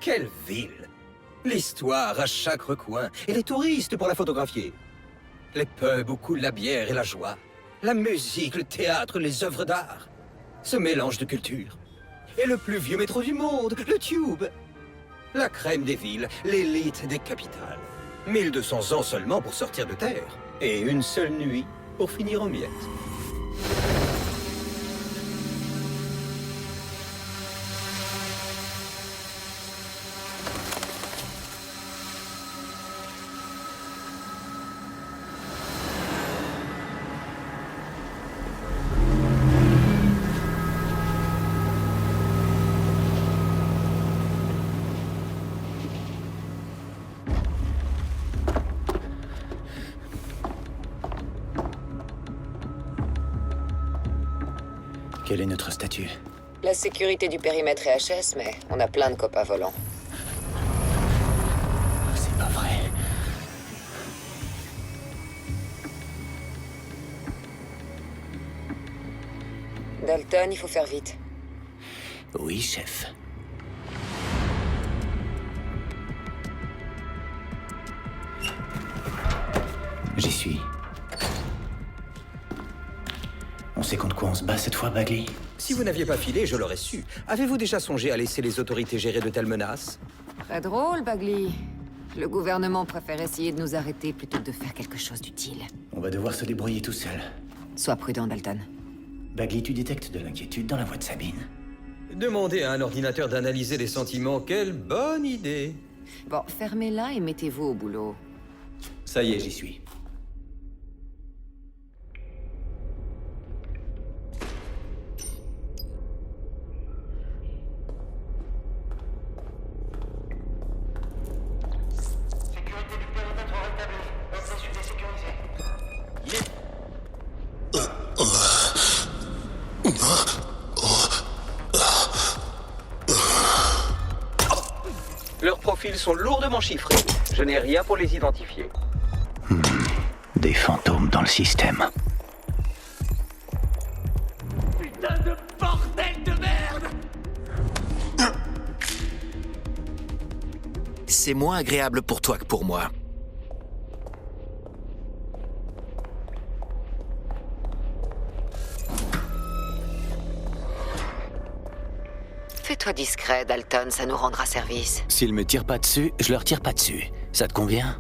Quelle ville! L'histoire à chaque recoin, et les touristes pour la photographier. Les pubs où coule la bière et la joie. La musique, le théâtre, les œuvres d'art. Ce mélange de cultures. Et le plus vieux métro du monde, le Tube. La crème des villes, l'élite des capitales. 1200 ans seulement pour sortir de terre. Et une seule nuit pour finir en miettes. Quel est notre statut? La sécurité du périmètre est HS, mais on a plein de copains volants. C'est pas vrai. Dalton, il faut faire vite. Oui, chef. J'y suis. On sait contre quoi on se bat cette fois, Bagley? Si vous n'aviez pas filé, je l'aurais su. Avez-vous déjà songé à laisser les autorités gérer de telles menaces? Très drôle, Bagley. Le gouvernement préfère essayer de nous arrêter plutôt que de faire quelque chose d'utile. On va devoir se débrouiller tout seul. Sois prudent, Dalton. Bagley, tu détectes de l'inquiétude dans la voix de Sabine. Demandez à un ordinateur d'analyser les sentiments, quelle bonne idée! Bon, fermez-la et mettez-vous au boulot. Ça y est, j'y suis. Sécurité du périmètre rétablie. Accès désécurisé. Leurs profils sont lourdement chiffrés. Je n'ai rien pour les identifier. Des fantômes dans le système. Putain de bordel de merde! C'est moins agréable pour toi que pour moi. Fais-toi discret, Dalton, ça nous rendra service. S'ils me tirent pas dessus, je leur tire pas dessus. Ça te convient?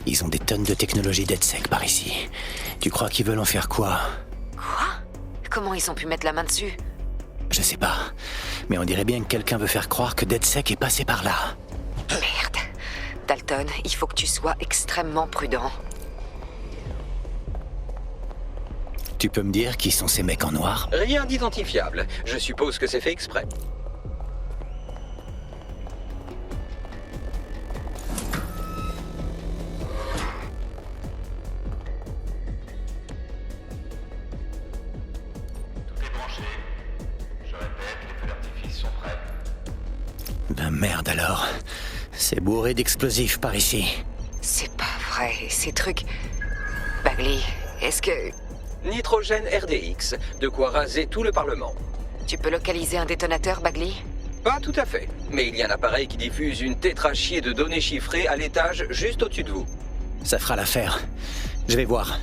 Ils ont des tonnes de technologie DedSec par ici. Tu crois qu'ils veulent en faire quoi? Quoi? Comment ils ont pu mettre la main dessus? Je sais pas. Mais on dirait bien que quelqu'un veut faire croire que DedSec est passé par là. Merde. Dalton, il faut que tu sois extrêmement prudent. Tu peux me dire qui sont ces mecs en noir? Rien d'identifiable. Je suppose que c'est fait exprès. merde alors. C'est bourré d'explosifs par ici. C'est pas vrai, ces trucs... Bagley, est-ce que... Nitrogène RDX, de quoi raser tout le Parlement. Tu peux localiser un détonateur, Bagley? Pas tout à fait, mais il y a un appareil qui diffuse une tétrachier de données chiffrées à l'étage juste au-dessus de vous. Ça fera l'affaire. Je vais voir.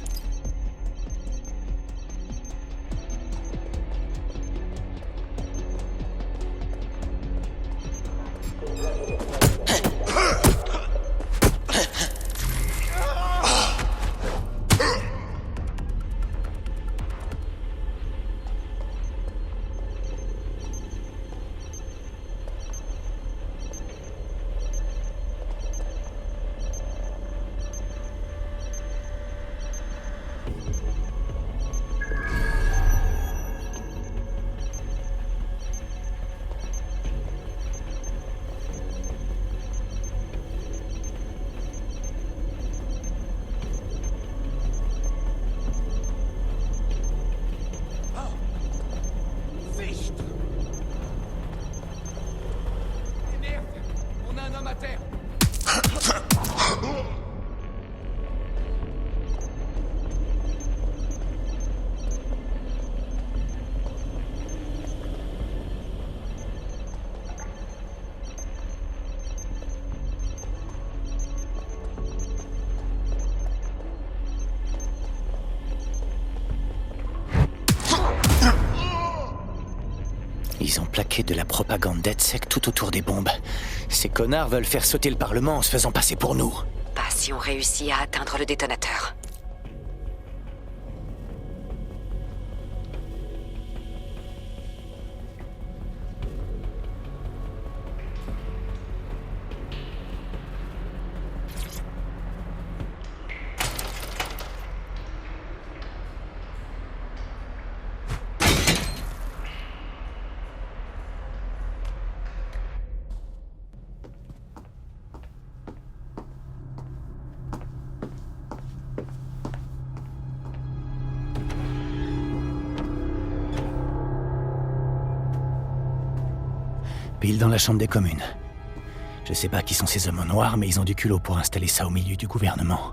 Ils ont plaqué de la propagande DedSec tout autour des bombes. Ces connards veulent faire sauter le Parlement en se faisant passer pour nous. Pas si on réussit à atteindre le détonateur. Pile dans la chambre des communes. Je sais pas qui sont ces hommes en noir, mais ils ont du culot pour installer ça au milieu du gouvernement.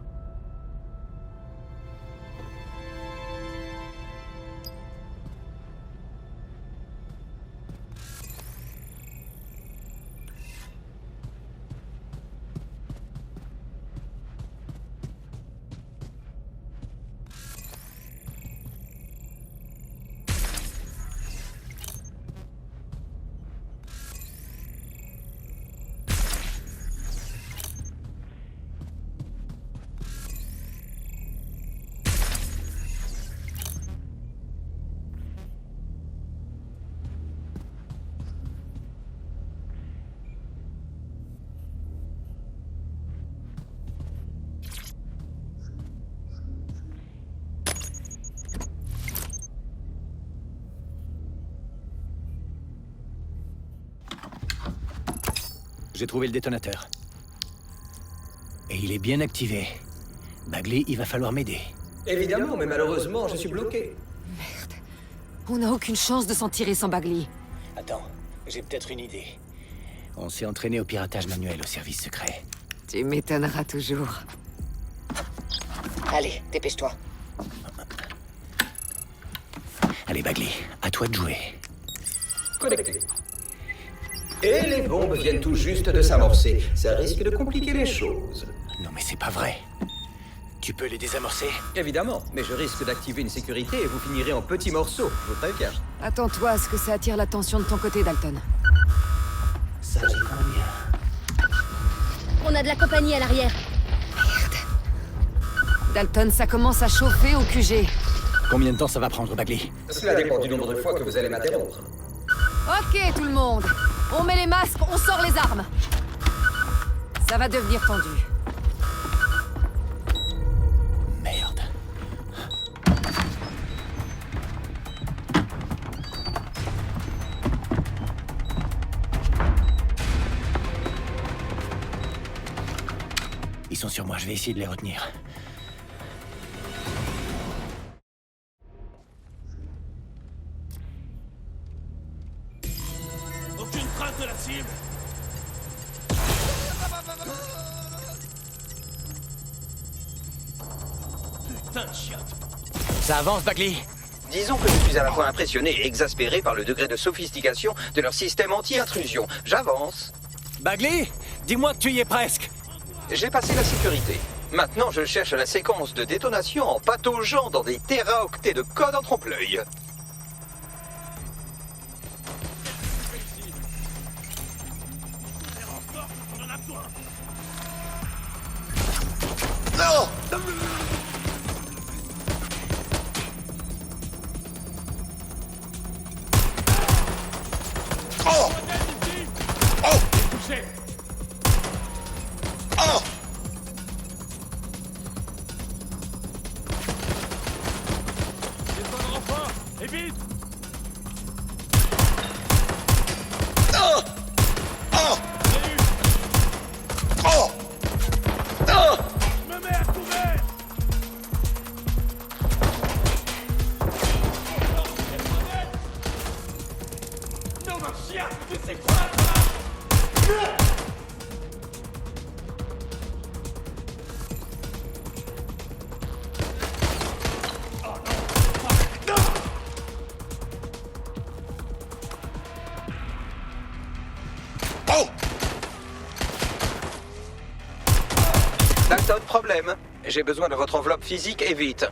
J'ai trouvé le détonateur. Et il est bien activé. Bagley, il va falloir m'aider. Évidemment, mais malheureusement, je suis bloqué. Merde. On n'a aucune chance de s'en tirer sans Bagley. Attends, j'ai peut-être une idée. On s'est entraîné au piratage manuel au service secret. Tu m'étonneras toujours. Allez, dépêche-toi. Allez, Bagley, à toi de jouer. Connecté. Et les bombes viennent tout juste de s'amorcer. Ça risque de compliquer les choses. Non mais c'est pas vrai. Tu peux les désamorcer? Évidemment, mais je risque d'activer une sécurité et vous finirez en petits morceaux, je vous préviens. Attends-toi à ce que ça attire l'attention de ton côté, Dalton. Ça, j'y crois bien. On a de la compagnie à l'arrière. Dalton, ça commence à chauffer au QG. Combien de temps ça va prendre, Bagley? Cela dépend du nombre de fois que vous allez m'interrompre. Ok, tout le monde. On met les masques, on sort les armes. Ça va devenir tendu. Merde. Ils sont sur moi, je vais essayer de les retenir. Aucune trace de la cible. Ça avance, Bagley? Disons que je suis à la fois impressionné et exaspéré par le degré de sophistication de leur système anti-intrusion. J'avance. Bagley? Dis-moi que tu y es presque. J'ai passé la sécurité. Maintenant, je cherche la séquence de détonation en pataugeant dans des téraoctets de code en trompe-l'œil. Dalton, problème. J'ai besoin de votre enveloppe physique et vite.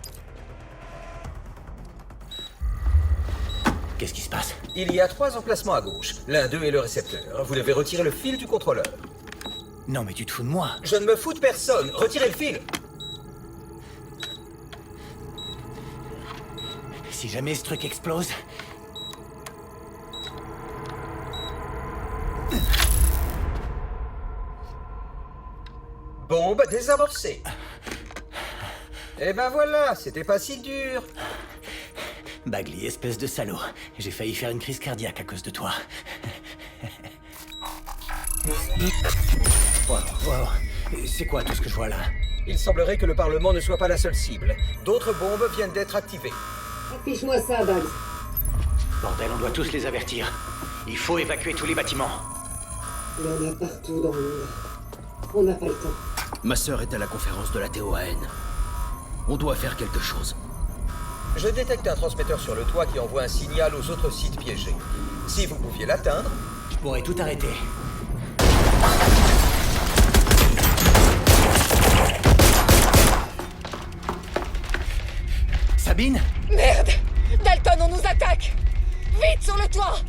Qu'est-ce qui se passe? Il y a 3 emplacements à gauche. L'un d'eux est le récepteur. Vous devez retirer le fil du contrôleur. Non, mais tu te fous de moi. Je ne me fous de personne. Retirez le fil. Si jamais ce truc explose... Bombe désamorcée. Et ben voilà, c'était pas si dur. Bagley, espèce de salaud. J'ai failli faire une crise cardiaque à cause de toi. Wow. C'est quoi tout ce que je vois là? Il semblerait que le Parlement ne soit pas la seule cible. D'autres bombes viennent d'être activées. Affiche-moi ça, Bugs. Bordel, on doit tous les avertir. Il faut évacuer tous les bâtiments. Il y en a partout dans le monde. On n'a pas le temps. Ma sœur est à la conférence de la TOAN. On doit faire quelque chose. Je détecte un transmetteur sur le toit qui envoie un signal aux autres sites piégés. Si vous pouviez l'atteindre... Je pourrais tout arrêter. Sabine? Merde! Dalton, on nous attaque! Vite sur le toit!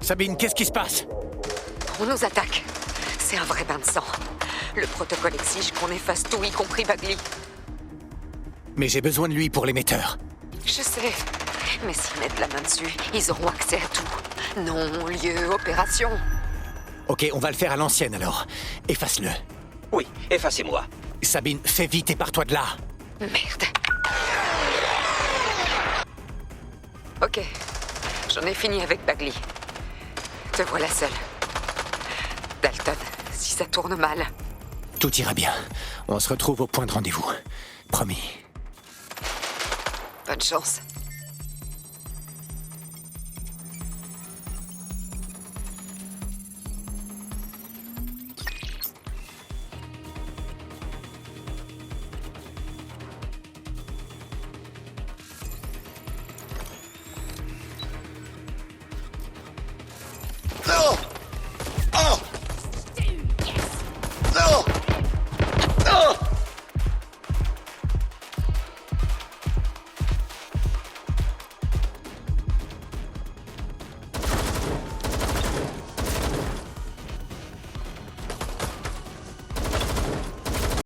Sabine, qu'est-ce qui se passe? On nous attaque. C'est un vrai bain de sang. Le protocole exige qu'on efface tout, y compris Bagley. Mais j'ai besoin de lui pour l'émetteur. Je sais. Mais s'ils mettent la main dessus, ils auront accès à tout. Nom, lieu, opération. Ok, on va le faire à l'ancienne alors. Efface-le. Oui, effacez-moi. Sabine, fais vite et pars-toi de là. Merde. Ok. J'en ai fini avec Bagley. Te voilà seul. Dalton, si ça tourne mal... Tout ira bien. On se retrouve au point de rendez-vous. Promis. Bonne chance.